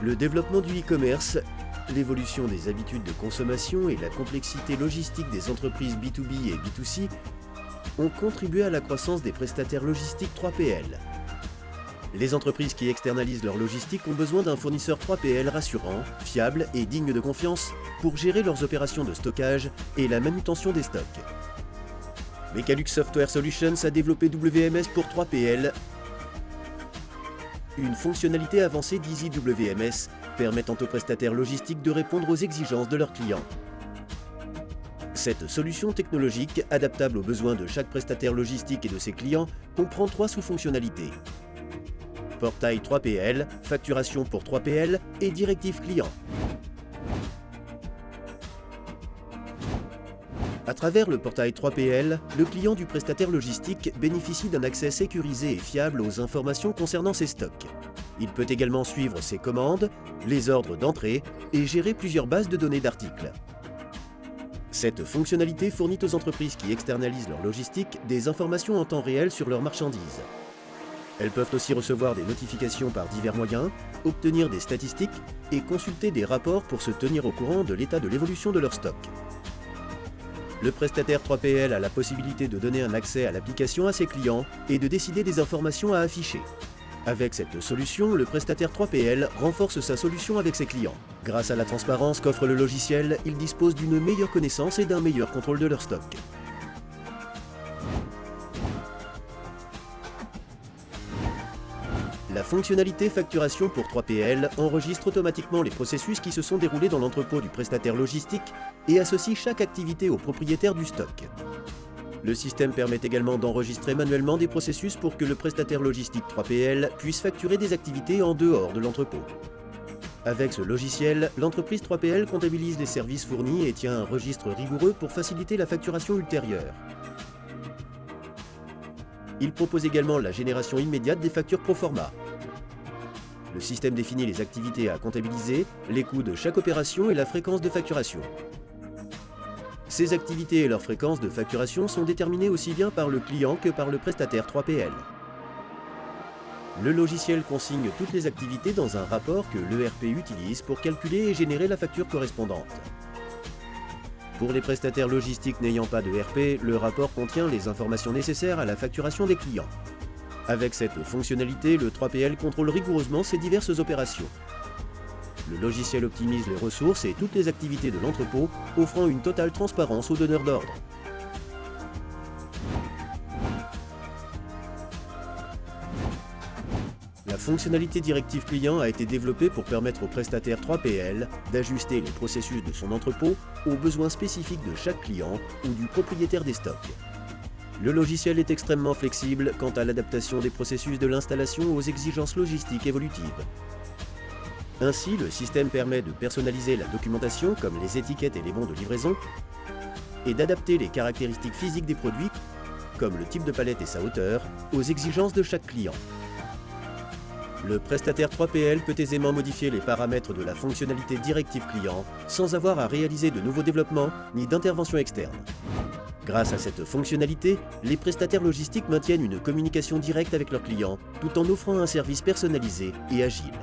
Le développement du e-commerce, l'évolution des habitudes de consommation et la complexité logistique des entreprises B2B et B2C ont contribué à la croissance des prestataires logistiques 3PL. Les entreprises qui externalisent leur logistique ont besoin d'un fournisseur 3PL rassurant, fiable et digne de confiance pour gérer leurs opérations de stockage et la manutention des stocks. Mechalux Software Solutions a développé WMS pour 3PL, une fonctionnalité avancée d'Easy WMS permettant aux prestataires logistiques de répondre aux exigences de leurs clients. Cette solution technologique, adaptable aux besoins de chaque prestataire logistique et de ses clients, comprend 3 sous-fonctionnalités. Portail 3PL, facturation pour 3PL et directive client. À travers le portail 3PL, le client du prestataire logistique bénéficie d'un accès sécurisé et fiable aux informations concernant ses stocks. Il peut également suivre ses commandes, les ordres d'entrée et gérer plusieurs bases de données d'articles. Cette fonctionnalité fournit aux entreprises qui externalisent leur logistique des informations en temps réel sur leurs marchandises. Elles peuvent aussi recevoir des notifications par divers moyens, obtenir des statistiques et consulter des rapports pour se tenir au courant de l'état de l'évolution de leur stock. Le prestataire 3PL a la possibilité de donner un accès à l'application à ses clients et de décider des informations à afficher. Avec cette solution, le prestataire 3PL renforce sa solution avec ses clients. Grâce à la transparence qu'offre le logiciel, ils disposent d'une meilleure connaissance et d'un meilleur contrôle de leur stock. La fonctionnalité facturation pour 3PL enregistre automatiquement les processus qui se sont déroulés dans l'entrepôt du prestataire logistique et associe chaque activité au propriétaire du stock. Le système permet également d'enregistrer manuellement des processus pour que le prestataire logistique 3PL puisse facturer des activités en dehors de l'entrepôt. Avec ce logiciel, l'entreprise 3PL comptabilise les services fournis et tient un registre rigoureux pour faciliter la facturation ultérieure. Il propose également la génération immédiate des factures pro forma. Le système définit les activités à comptabiliser, les coûts de chaque opération et la fréquence de facturation. Ces activités et leur fréquence de facturation sont déterminées aussi bien par le client que par le prestataire 3PL. Le logiciel consigne toutes les activités dans un rapport que l'ERP utilise pour calculer et générer la facture correspondante. Pour les prestataires logistiques n'ayant pas de ERP, le rapport contient les informations nécessaires à la facturation des clients. Avec cette fonctionnalité, le 3PL contrôle rigoureusement ses diverses opérations. Le logiciel optimise les ressources et toutes les activités de l'entrepôt, offrant une totale transparence aux donneurs d'ordre. La fonctionnalité directive client a été développée pour permettre au prestataire 3PL d'ajuster les processus de son entrepôt aux besoins spécifiques de chaque client ou du propriétaire des stocks. Le logiciel est extrêmement flexible quant à l'adaptation des processus de l'installation aux exigences logistiques évolutives. Ainsi, le système permet de personnaliser la documentation comme les étiquettes et les bons de livraison et d'adapter les caractéristiques physiques des produits, comme le type de palette et sa hauteur, aux exigences de chaque client. Le prestataire 3PL peut aisément modifier les paramètres de la fonctionnalité directive client sans avoir à réaliser de nouveaux développements ni d'intervention externe. Grâce à cette fonctionnalité, les prestataires logistiques maintiennent une communication directe avec leurs clients tout en offrant un service personnalisé et agile.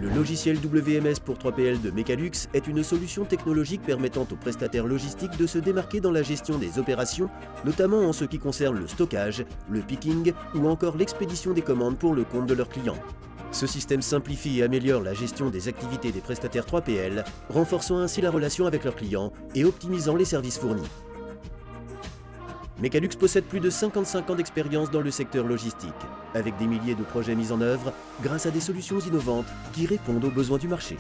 Le logiciel WMS pour 3PL de Mechalux est une solution technologique permettant aux prestataires logistiques de se démarquer dans la gestion des opérations, notamment en ce qui concerne le stockage, le picking ou encore l'expédition des commandes pour le compte de leurs clients. Ce système simplifie et améliore la gestion des activités des prestataires 3PL, renforçant ainsi la relation avec leurs clients et optimisant les services fournis. Mechalux possède plus de 55 ans d'expérience dans le secteur logistique, avec des milliers de projets mis en œuvre grâce à des solutions innovantes qui répondent aux besoins du marché.